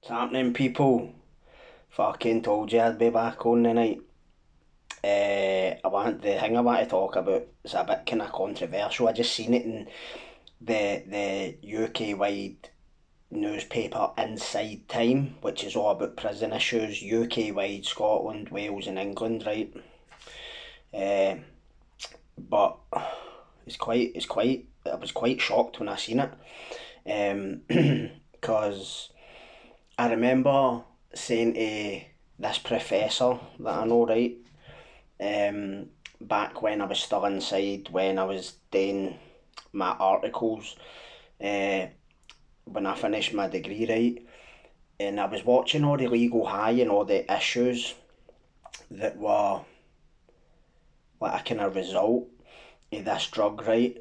What's happening, people? Fucking told you I'd be back on the night. The thing I want to talk about is a bit kind of controversial. I just seen it in the UK wide newspaper Inside Time, which is all about prison issues. UK wide, Scotland, Wales, and England, right? Uh, but I was quite shocked when I seen it, because I remember saying to this professor that I know, right, back when I was still inside, when I was doing my articles, uh, when I finished my degree, right, and I was watching all the legal high and all the issues that were like a kind of result of this drug, right.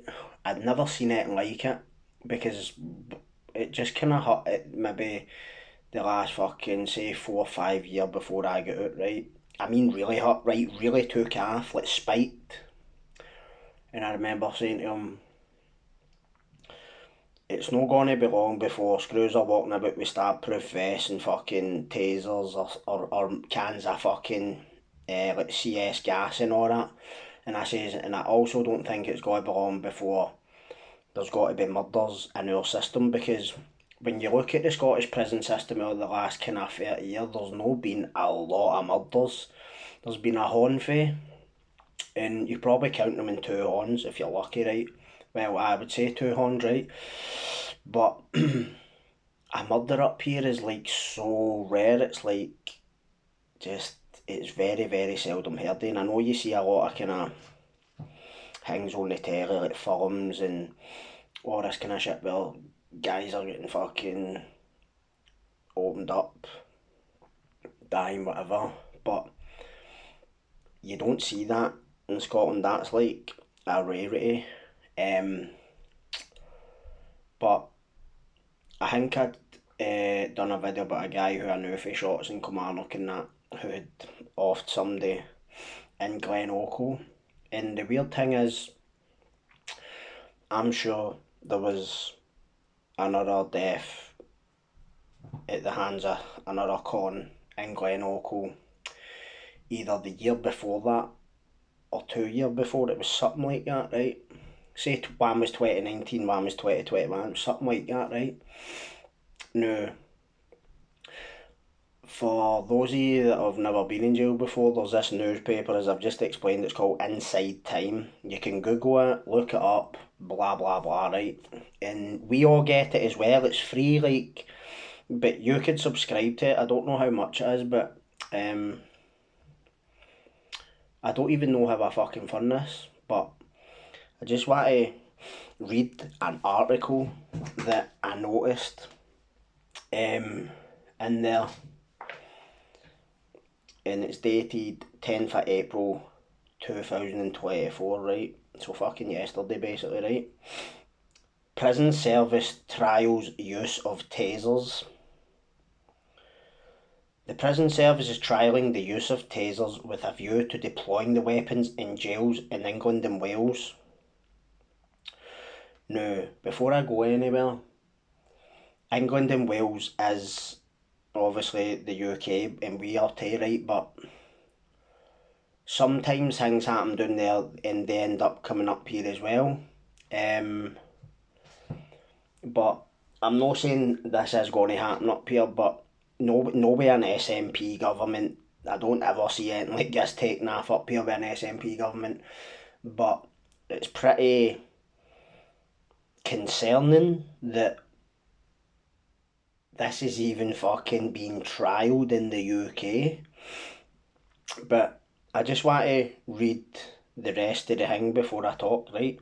I'd never seen anything like it, because it just kind of hit it maybe the last fucking say 4 or 5 years before I got out, right? I mean, really hurt, right? Really took off, like spiked. And I remember saying to him, it's not going to be long before screws are walking about with stab-proof vests and fucking tasers or cans of fucking like CS gas and all that. And I says, and I also don't think it's going to be long before there's got to be murders in our system, because when you look at the Scottish prison system over the last kind of 30 years, there's no been a lot of murders. There's been a handful, and you probably count them in two hands if you're lucky, right? Well, I would say two hands, right? But a murder up here is like so rare, it's like just, it's very, very seldom heard of. And I know you see a lot of kind of things on the telly, like films and all this kind of shit, well, guys are getting fucking opened up, dying, whatever. But you don't see that in Scotland. That's like a rarity. Um, but I think I'd done a video about a guy who I knew for shots in Kilmarnock and that, who had offed somebody in Glen Ocho. And the weird thing is, I'm sure there was another death at the hands of another con in Glen Ocho either the year before that or 2 years before. It was something like that, right? Say one was 2019, one was 2021, something like that, right? Now, for those of you that have never been in jail before, there's this newspaper, as I've just explained, it's called Inside Time. You can Google it, look it up, blah blah blah, right? And we all get it as well, it's free, like, but you could subscribe to it. I don't know how much it is, but I don't even know how I fucking found this, but I just want to read an article that I noticed in there, and it's dated 10th of April 2024, right? So fucking yesterday, basically, right? Prison service trials use of tasers. The prison service is trialling the use of tasers with a view to deploying the weapons in jails in England and Wales. Now, before I go anywhere, England and Wales is obviously the UK and we are too, right? But sometimes things happen down there and they end up coming up here as well. But I'm not saying this is going to happen up here, but nowhere an SNP government, I don't ever see anything like this taking off up here with an SNP government. But it's pretty concerning that this is even fucking being trialled in the UK. But I just want to read the rest of the thing before I talk, right?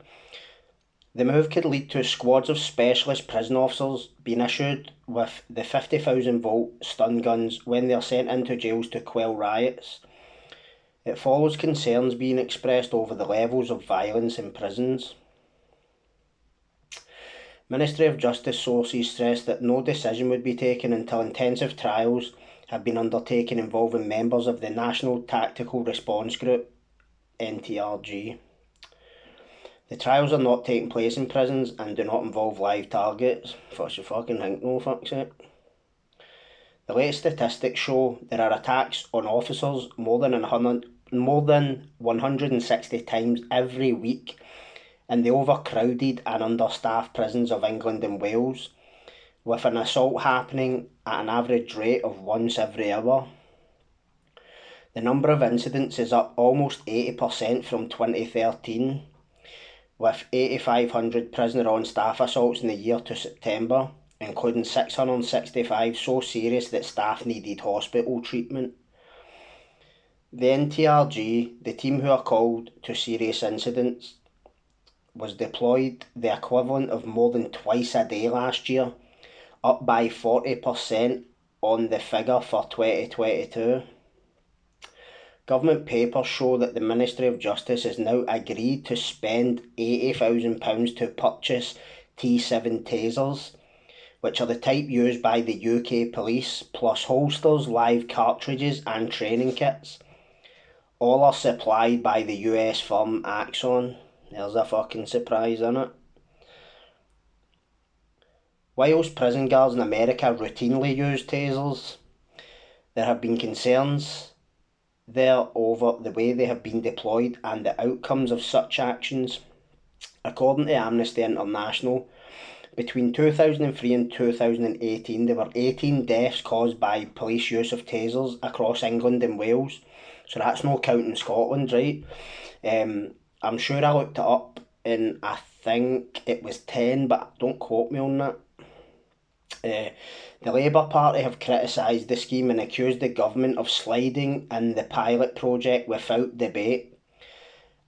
The move could lead to squads of specialist prison officers being issued with the 50,000-volt stun guns when they are sent into jails to quell riots. It follows concerns being expressed over the levels of violence in prisons. Ministry of Justice sources stressed that no decision would be taken until intensive trials have been undertaken involving members of the National Tactical Response Group, NTRG. The trials are not taking place in prisons and do not involve live targets. What you fucking think, no, fuck's sake. The latest statistics show there are attacks on officers more than 160 times every week in the overcrowded and understaffed prisons of England and Wales, with an assault happening at an average rate of once every hour. The number of incidents is up almost 80% from 2013, with 8,500 prisoner on staff assaults in the year to September, including 665 so serious that staff needed hospital treatment. The NTRG, the team who are called to serious incidents, was deployed the equivalent of more than twice a day last year, up by 40% on the figure for 2022. Government papers show that the Ministry of Justice has now agreed to spend £80,000 to purchase T7 Tasers, which are the type used by the UK police, plus holsters, live cartridges and training kits. All are supplied by the US firm Axon. There's a fucking surprise, innit? Whilst prison guards in America routinely use tasers, there have been concerns there over the way they have been deployed and the outcomes of such actions. According to Amnesty International, between 2003 and 2018 there were 18 deaths caused by police use of tasers across England and Wales. So that's no counting Scotland, right? I'm sure I looked it up and I think it was 10, but don't quote me on that. The Labour Party have criticised the scheme and accused the government of sliding in the pilot project without debate,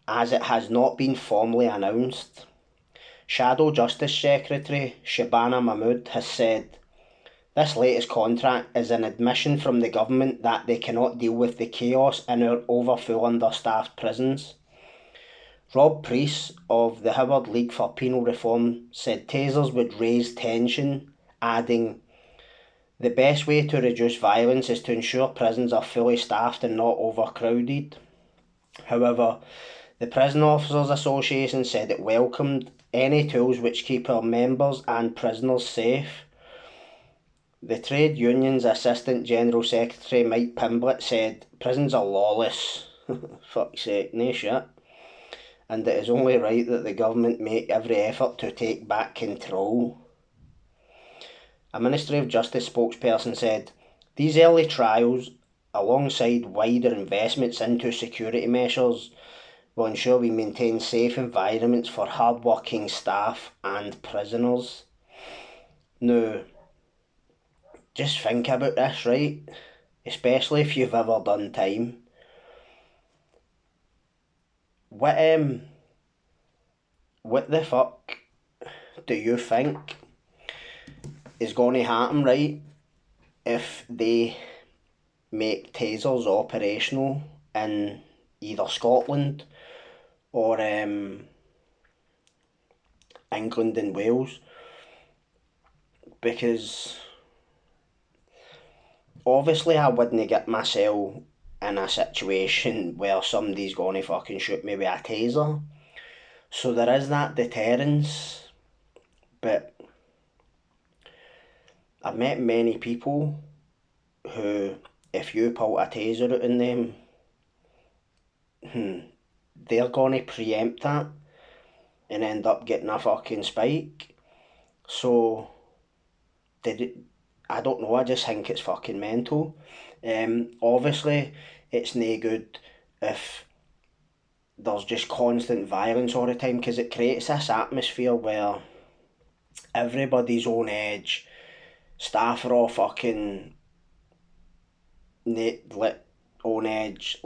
as it has not been formally announced. Shadow Justice Secretary Shabana Mahmood has said, "This latest contract is an admission from the government that they cannot deal with the chaos in our overfull understaffed prisons." Rob Priest of the Howard League for Penal Reform said tasers would raise tension, adding, "The best way to reduce violence is to ensure prisons are fully staffed and not overcrowded." However, the Prison Officers Association said it welcomed any tools which keep our members and prisoners safe. The trade union's Assistant General Secretary Mike Pimblett said, "Prisons are lawless." Fuck's sake, no shit. And it is only right that the government make every effort to take back control. A Ministry of Justice spokesperson said, "These early trials, alongside wider investments into security measures, will ensure we maintain safe environments for hard-working staff and prisoners." Now, just think about this, right? Especially if you've ever done time. What the fuck do you think is going to happen, right, if they make tasers operational in either Scotland or England and Wales? Because obviously I wouldn't get myself in a situation where somebody's going to fucking shoot me with a taser. So there is that deterrence, but I've met many people who, if you pull a taser out in them, they're going to preempt that and end up getting a fucking spike. So, I don't know, I just think it's fucking mental. Obviously, it's no good if there's just constant violence all the time, because it creates this atmosphere where everybody's on edge, staff are all fucking lit on edge,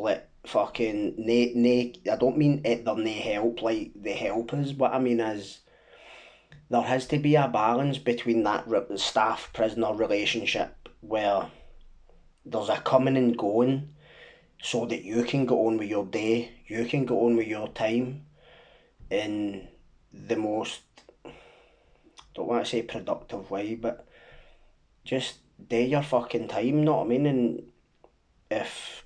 fucking I don't mean it, they're nae help like the helpers. What I mean is there has to be a balance between that staff prisoner relationship where there's a coming and going so that you can go on with your day, you can go on with your time in the most, don't want to say productive way, but just do your fucking time, know what I mean? And if,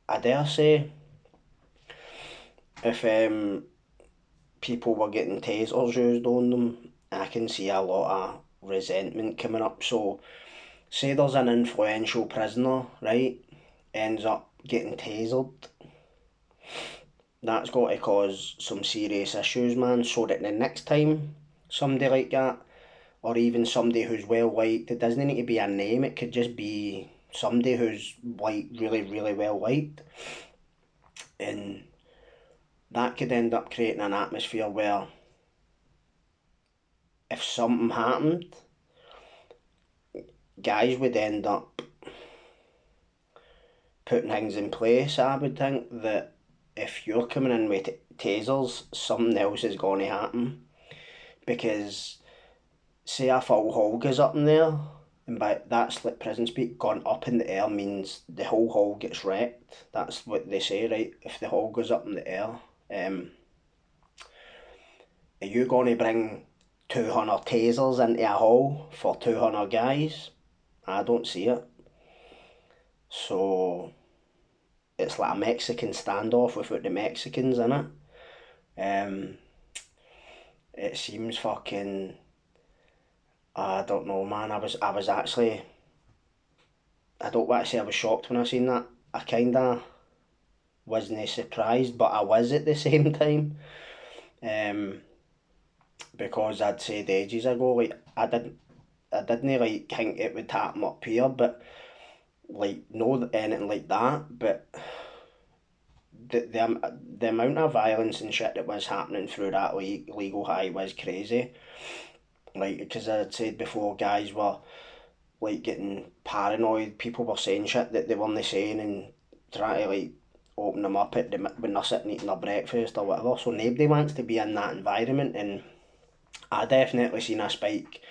I dare say, if people were getting tasers used on them, I can see a lot of resentment coming up. So say there's an influential prisoner, right, ends up getting tasered, that's got to cause some serious issues, man, so that the next time somebody like that, or even somebody who's well liked, it doesn't need to be a name, it could just be somebody who's like really, really well liked, and that could end up creating an atmosphere where if something happened, guys would end up putting things in place. I would think that if you're coming in with tasers, something else is going to happen. Because, say a full hall goes up in there, and by that's like prison speak, gone up in the air means the whole hall gets wrecked. That's what they say, right? If the hall goes up in the air, are you going to bring 200 tasers into a hall for 200 guys? I don't see it. So it's like a Mexican standoff without the Mexicans in it. It seems fucking. I don't know, man. I was actually. I don't want to say I was shocked when I seen that. I kinda wasn't surprised, but I was at the same time. Um, because I'd said ages ago, like I didn't like think it would happen up here, but like no anything like that. But the amount of violence and shit that was happening through that legal high was crazy. Like, because I'd said before, guys were like getting paranoid. People were saying shit that they weren't saying and trying to like open them up when they're sitting eating their breakfast or whatever. So nobody wants to be in that environment, and I definitely seen a spike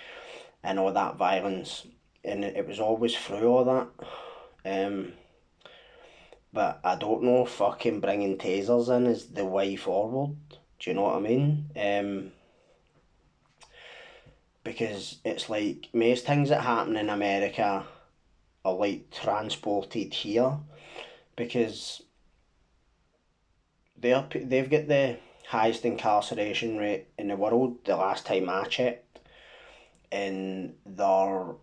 in all that violence, and it was always through all that. Um, but I don't know if fucking bringing tasers in is the way forward. Do you know what I mean? Because it's like most things that happen in America are like transported here because they've got the highest incarceration rate in the world the last time I checked, and they're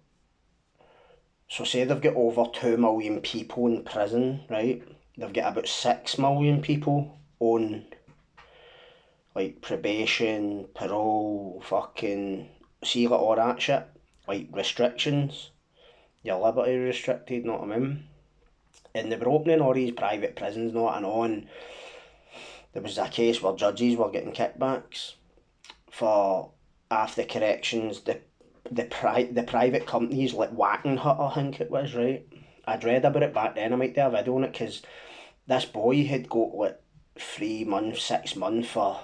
so say they've got over 2 million people in prison, right? They've got about 6 million people on like probation, parole, fucking see like all that shit, like restrictions. Your liberty restricted, know what I mean? And they were opening all these private prisons, not and on. There was a case where judges were getting kickbacks for after corrections. The private companies like Whacking Hut, I think it was, right? I'd read about it back then. I might do a video on it because this boy had got like 3 months, 6 months for.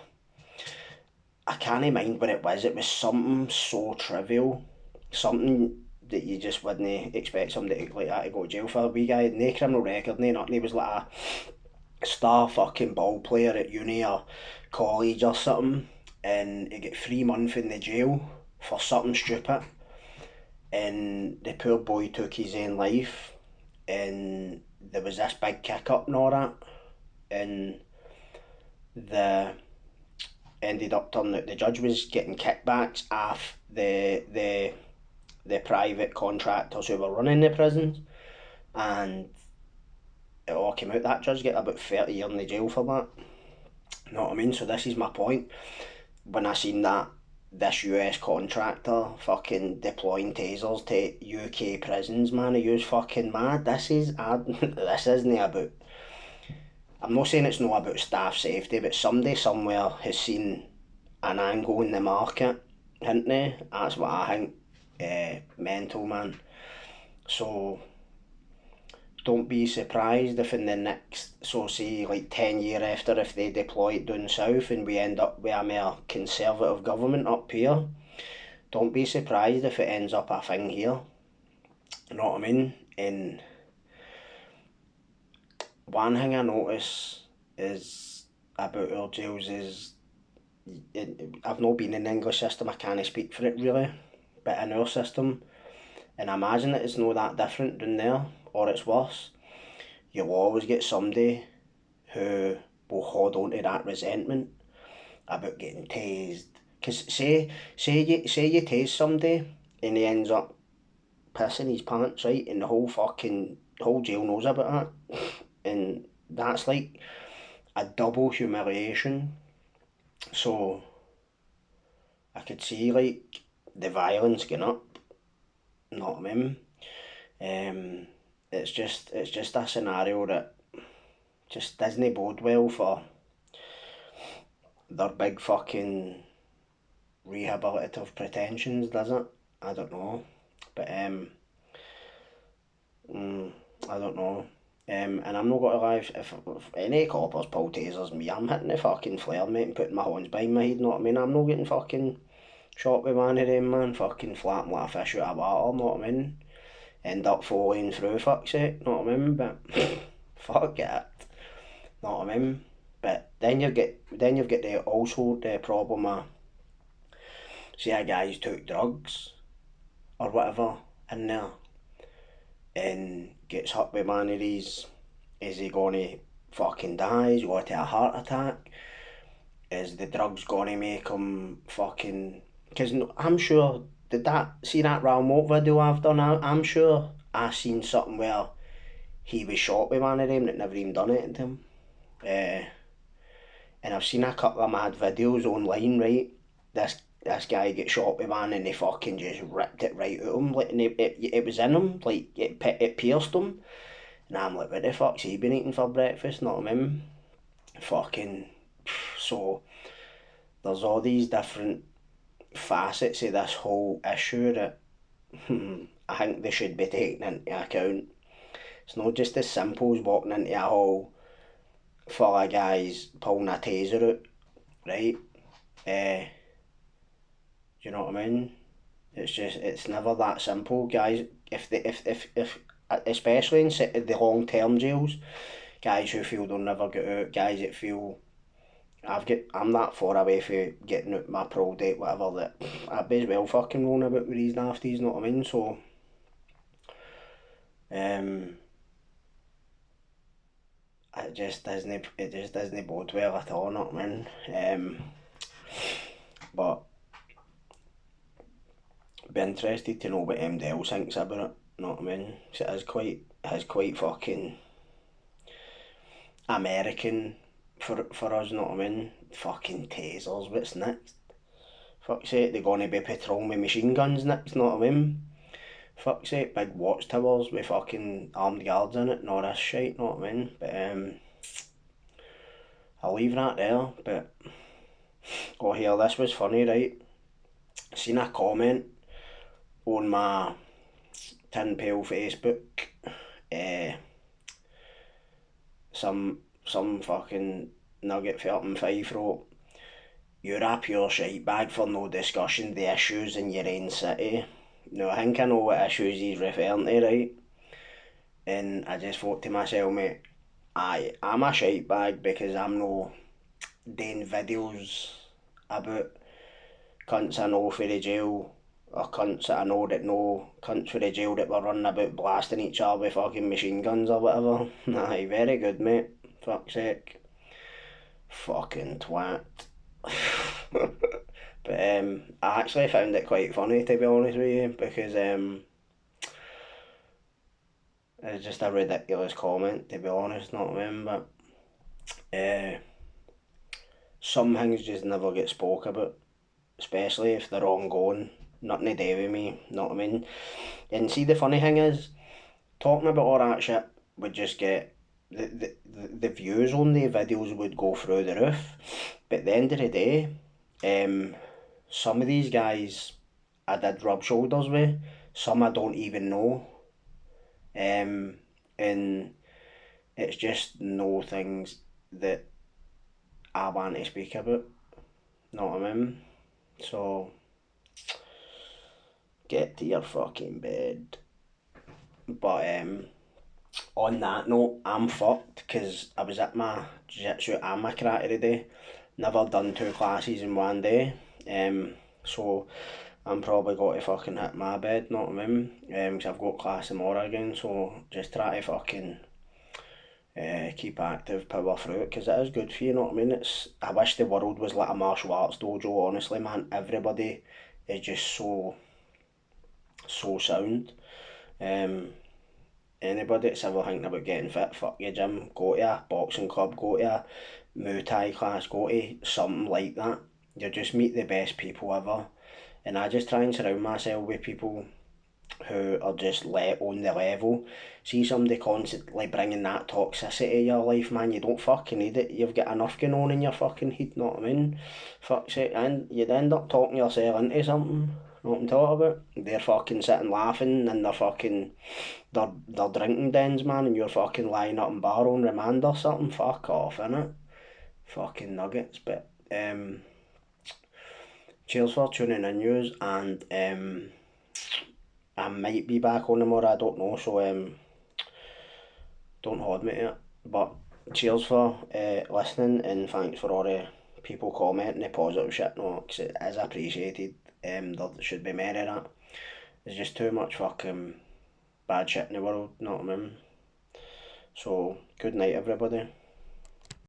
I can't mind what it was. It was something so trivial, something that you just wouldn't expect somebody like that to go to jail for. We guy had no criminal record, no nothing. He was like a star fucking ball player at uni or college or something, and he got 3 months in the jail for something stupid, and the poor boy took his own life, and there was this big kick up and all that, and the ended up turning out the judge was getting kickbacks off the private contractors who were running the prisons, and it all came out that judge get about 30 years in the jail for that. You know what I mean? So this is my point. When I seen that this US contractor fucking deploying tasers to UK prisons, man, he was fucking mad. This isn't about. I'm not saying it's not about staff safety, but somebody somewhere has seen an angle in the market, haven't they? That's what I think. Mental, man. So don't be surprised if in the next, so say like 10 year after, if they deploy it down south and we end up with a more conservative government up here, don't be surprised if it ends up a thing here. You know what I mean? And one thing I notice is about our jails is, I've not been in the English system, I can't speak for it really, but in our system, and I imagine that it's not that different than there, or it's worse, you'll always get somebody who will hold on to that resentment about getting tased. Because say you tase somebody and he ends up pissing his pants, right? And the whole jail knows about that. And that's like a double humiliation. So I could see like the violence going up, not him. It's just a scenario that just doesn't bode well for their big fucking rehabilitative pretensions, does it? I don't know. But mm, I don't know. And I'm not gonna lie, if any coppers pull tasers me, I'm hitting the fucking flare, mate, and putting my hands behind my head, know what I mean? I'm not getting fucking shot with one of them, man, fucking flapping like a fish out of water, know what I mean? End up falling through, fuck's sake, know what I mean? But fuck it, know what I mean? But then you've got the problem of, say a guy's took drugs or whatever in there and gets hit with one of these, is he gonna fucking die? Is he going to a heart attack? Is the drugs gonna make him fucking? Because I'm sure, did that, see that Ralmote video I've done? I'm sure I seen something where he was shot with one of them that never even done it to him. Uh, and I've seen a couple of mad videos online, right? This guy gets shot with one and they fucking just ripped it right out of him, like, and it was in him, like it pierced him. And I'm like, what the fuck's he been eating for breakfast? Not him. Fucking. So there's all these different facets of this whole issue that I think they should be taken into account. It's not just as simple as walking into a hall full of guys pulling a taser out, right? Uh, do you know what I mean? It's never that simple, guys. If especially in the long term jails, guys who feel they'll never get out, guys that feel I'm that far away from getting out my parole date, whatever, that I'd be as well fucking rolling about with these nafties, know what I mean? So um it just doesn't bode well at all, know what I mean? But be interested to know what MDL thinks about it, know what I mean? 'Cause it is quite fucking American for us, know what I mean? Fucking tasers, what's next? Fuck's sake, they're gonna be patrolling with machine guns next, know what I mean? Fuck's sake, big watchtowers with fucking armed guards in it and all this shit, know what I mean? But I'll leave that there. But oh, here, this was funny, right? Seen a comment on my tin pail Facebook. Uh, some fucking nugget for up in Fife wrote, "You're a pure shite bag for no discussion the issues in your own city." Now I think I know what issues he's referring to, right? And I just thought to myself, mate, I'm a shite bag because I'm no doing videos about cunts I know for the jail, or cunts that I know cunts for the jail that were running about blasting each other with fucking machine guns or whatever. Aye, very good, mate. Fuck's sake. Fucking twat. But I actually found it quite funny, to be honest with you, because it's just a ridiculous comment, to be honest, not I mean, but uh, some things just never get spoke about, especially if they're ongoing. Nothing to do with me, know what I mean? And see, the funny thing is, talking about all that shit would just get the views on the videos would go through the roof. But at the end of the day, some of these guys I did rub shoulders with, some I don't even know. And it's just no things that I want to speak about, know what I mean? So get to your fucking bed. But on that note, I'm fucked because I was at my jiu-jitsu and my karate today. Never done two classes in one day. So I'm probably going to fucking hit my bed, know what I mean? Because I've got class tomorrow again, so just try to fucking keep active, power through it, because it is good for you, know what I mean? I wish the world was like a martial arts dojo, honestly, man. Everybody is just so sound. Um, Anybody that's ever thinking about getting fit, fuck your gym, go to a boxing club, go to a Muay Thai class, go to something like that. You'll just meet the best people ever. And I just try and surround myself with people who are just let on the level. See somebody constantly bringing that toxicity in your life, man, you don't fucking need it. You've got enough going on in your fucking head, know what I mean? Fuck's sake, and you'd end up talking yourself into something. Know what I'm talking about? They're fucking sitting laughing and they're drinking dens, man, and you're fucking lying up in bar on remand or something. Fuck off, innit? Fucking nuggets. But cheers for tuning in, news, and I might be back on tomorrow, I don't know, so don't hold me to it. But cheers for listening, and thanks for all the people commenting the positive shit, no, 'cause it is appreciated. There should be more of that. There's just too much fucking bad shit in the world, know what I mean? So, good night, everybody.